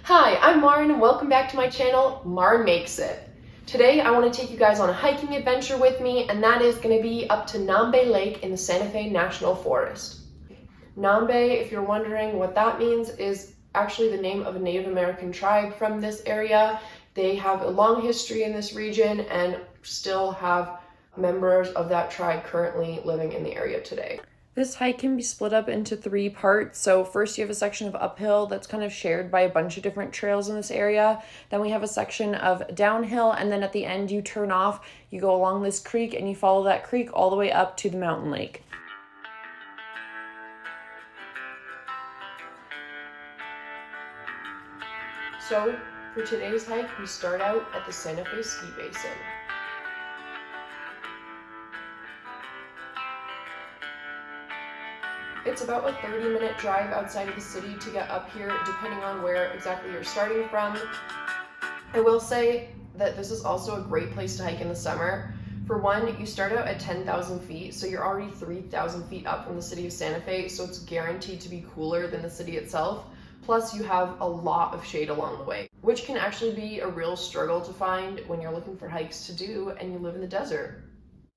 Hi, I'm Maren and welcome back to my channel, Maren Makes It. Today I want to take you guys on a hiking adventure with me, and that is going to be up to Nambe Lake in the Santa Fe National Forest. Nambe, if you're wondering what that means, is actually the name of a Native American tribe from this area. They have a long history in this region and still have members of that tribe currently living in the area today. This hike can be split up into 3 parts. So first you have a section of uphill that's kind of shared by a bunch of different trails in this area. Then we have a section of downhill, and then at the end you turn off, you go along this creek and you follow that creek all the way up to the mountain lake. So for today's hike, we start out at the Santa Fe Ski Basin. It's about a 30-minute drive outside of the city to get up here, depending on where exactly you're starting from. I will say that this is also a great place to hike in the summer. For one, you start out at 10,000 feet, so you're already 3,000 feet up from the city of Santa Fe, so it's guaranteed to be cooler than the city itself. Plus, you have a lot of shade along the way, which can actually be a real struggle to find when you're looking for hikes to do and you live in the desert.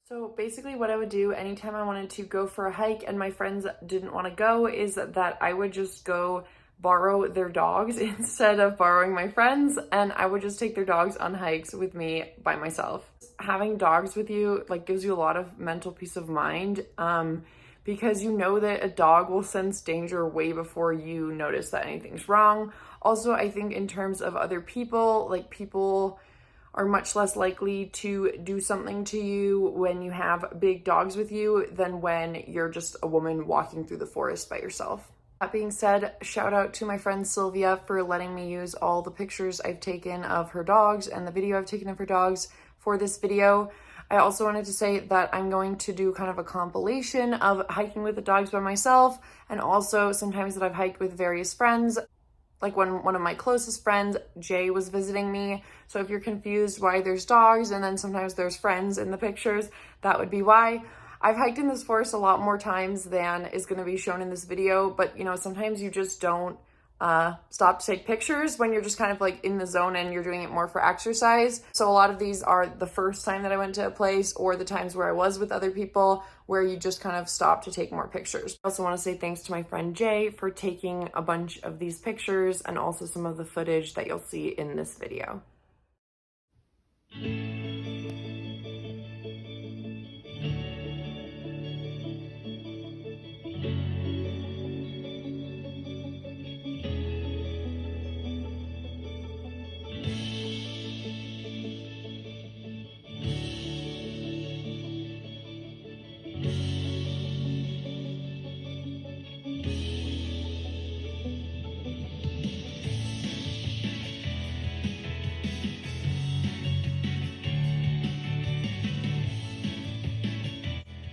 So basically what I would do anytime I wanted to go for a hike and my friends didn't want to go is that I would just go borrow their dogs instead of borrowing my friends, and I would just take their dogs on hikes with me by myself. Having dogs with you gives you a lot of mental peace of mind because you know that a dog will sense danger way before you notice that anything's wrong. Also, I think in terms of other people, people are much less likely to do something to you when you have big dogs with you than when you're just a woman walking through the forest by yourself. That being said, shout out to my friend Sylvia for letting me use all the pictures I've taken of her dogs and the video I've taken of her dogs for this video. I also wanted to say that I'm going to do kind of a compilation of hiking with the dogs by myself, and also sometimes that I've hiked with various friends. Like when one of my closest friends, Jay, was visiting me. So if you're confused why there's dogs and then sometimes there's friends in the pictures, that would be why. I've hiked in this forest a lot more times than is going to be shown in this video, but sometimes you just don't stop to take pictures when you're just kind of in the zone and you're doing it more for exercise. So a lot of these are the first time that I went to a place or the times where I was with other people where you just kind of stop to take more pictures. I also want to say thanks to my friend Jay for taking a bunch of these pictures and also some of the footage that you'll see in this video.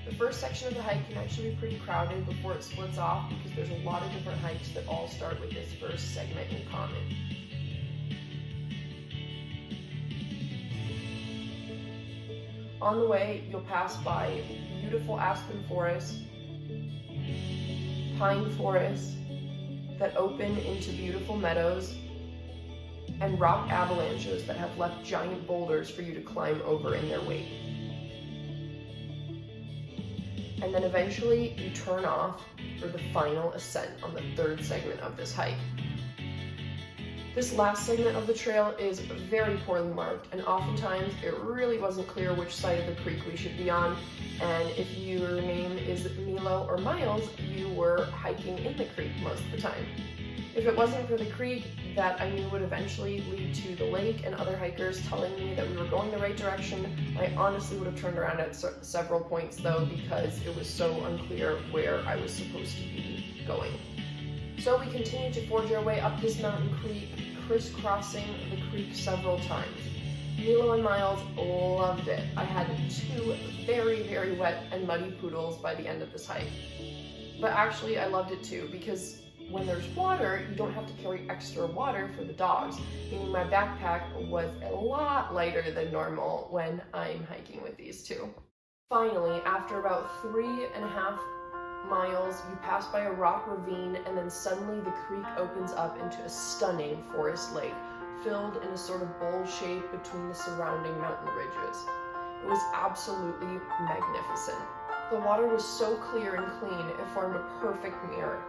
The first section of the hike can actually be pretty crowded before it splits off because there's a lot of different hikes that all start with this first segment in common. On the way, you'll pass by beautiful aspen forests, pine forests that open into beautiful meadows, and rock avalanches that have left giant boulders for you to climb over in their wake. And then eventually you turn off for the final ascent on the third segment of this hike. This last segment of the trail is very poorly marked, and oftentimes it really wasn't clear which side of the creek we should be on, and if your name is Milo or Miles, you were hiking in the creek most of the time. If it wasn't for the creek that I knew would eventually lead to the lake and other hikers telling me that we were going the right direction, I honestly would have turned around at several points though, because it was so unclear where I was supposed to be going. So we continued to forge our way up this mountain creek, crisscrossing the creek several times. Milo and Miles loved it. I had 2 very, very wet and muddy poodles by the end of this hike. But actually I loved it too, because when there's water, you don't have to carry extra water for the dogs, meaning my backpack was a lot lighter than normal when I'm hiking with these two. Finally, after about 3.5 miles, you pass by a rock ravine, and then suddenly the creek opens up into a stunning forest lake, filled in a sort of bowl shape between the surrounding mountain ridges. It was absolutely magnificent. The water was so clear and clean, it formed a perfect mirror.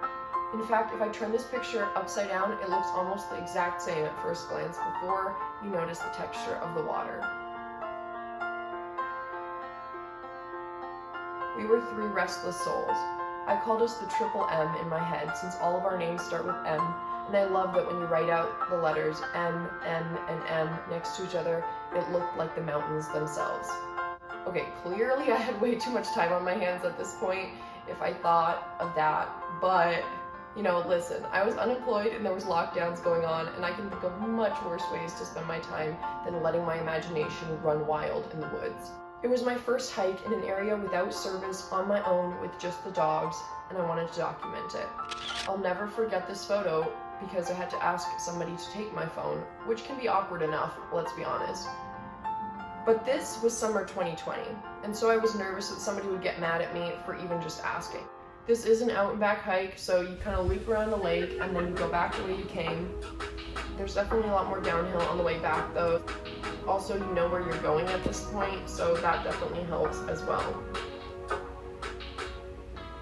In fact, if I turn this picture upside down, it looks almost the exact same at first glance before you notice the texture of the water. We were three restless souls. I called us the Triple M in my head since all of our names start with M, and I love that when you write out the letters M, M, and M next to each other, it looked like the mountains themselves. Okay, clearly I had way too much time on my hands at this point if I thought of that, but listen, I was unemployed and there was lockdowns going on, and I can think of much worse ways to spend my time than letting my imagination run wild in the woods. It was my first hike in an area without service, on my own with just the dogs, and I wanted to document it. I'll never forget this photo because I had to ask somebody to take my phone, which can be awkward enough, let's be honest. But this was summer 2020, and so I was nervous that somebody would get mad at me for even just asking. This is an out and back hike, so you kind of loop around the lake and then you go back the way you came. There's definitely a lot more downhill on the way back though. Also, you know where you're going at this point, so that definitely helps as well.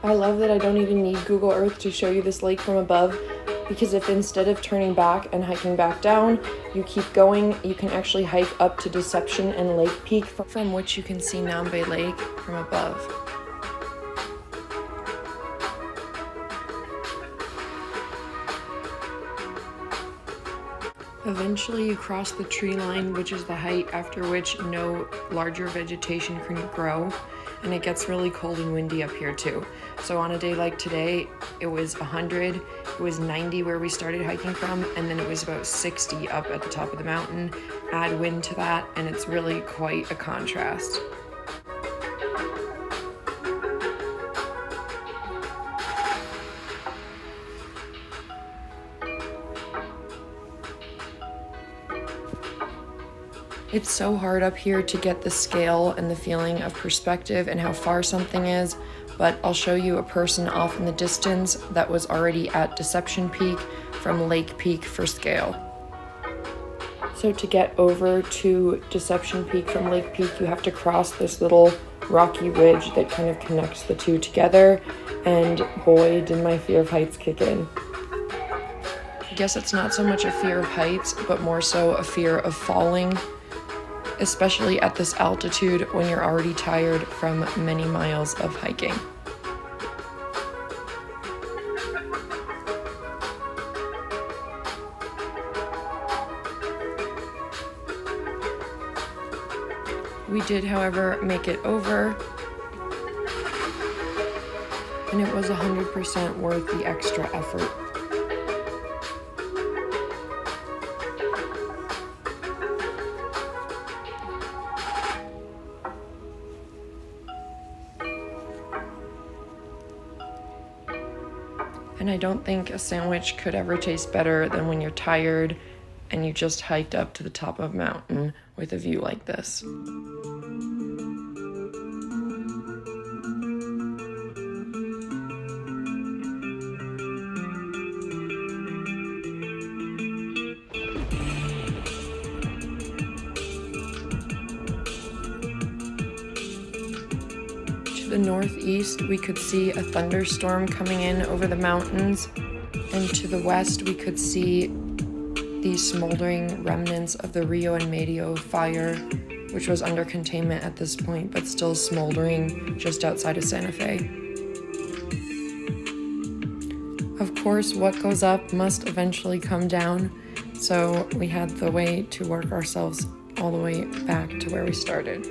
I love that I don't even need Google Earth to show you this lake from above, because if instead of turning back and hiking back down, you keep going, you can actually hike up to Deception and Lake Peak, from which you can see Nambe Lake from above. Eventually you cross the tree line, which is the height after which no larger vegetation can grow, and it gets really cold and windy up here too. So on a day like today, it was 100, it was 90 where we started hiking from, and then it was about 60 up at the top of the mountain. Add wind to that, and it's really quite a contrast. It's so hard up here to get the scale and the feeling of perspective and how far something is, but I'll show you a person off in the distance that was already at Deception Peak from Lake Peak for scale. So to get over to Deception Peak from Lake Peak, you have to cross this little rocky ridge that kind of connects the two together, and boy, did my fear of heights kick in. I guess it's not so much a fear of heights, but more so a fear of falling, especially at this altitude when you're already tired from many miles of hiking. We did, however, make it over, and it was 100% worth the extra effort. And I don't think a sandwich could ever taste better than when you're tired and you just hiked up to the top of a mountain with a view like this. To the northeast, we could see a thunderstorm coming in over the mountains, and to the west, we could see these smoldering remnants of the Rio and Medio fire, which was under containment at this point, but still smoldering just outside of Santa Fe. Of course, what goes up must eventually come down, so we had the way to work ourselves all the way back to where we started.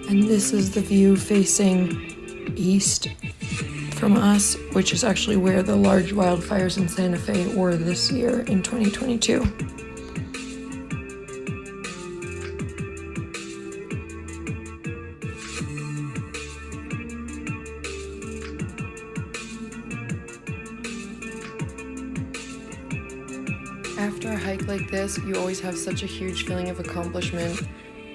And this is the view facing east from us, which is actually where the large wildfires in Santa Fe were this year in 2022. After a hike like this, you always have such a huge feeling of accomplishment,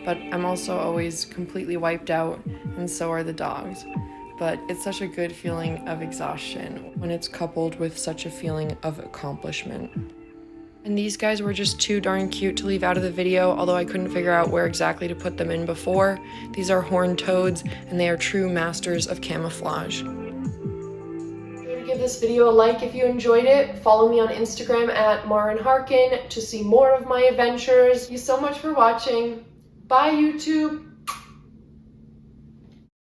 but I'm also always completely wiped out, and so are the dogs. But it's such a good feeling of exhaustion when it's coupled with such a feeling of accomplishment. And these guys were just too darn cute to leave out of the video, although I couldn't figure out where exactly to put them in before. These are horned toads, and they are true masters of camouflage. Give this video a like if you enjoyed it. Follow me on Instagram at Maren to see more of my adventures. Thank you so much for watching. Bye, YouTube.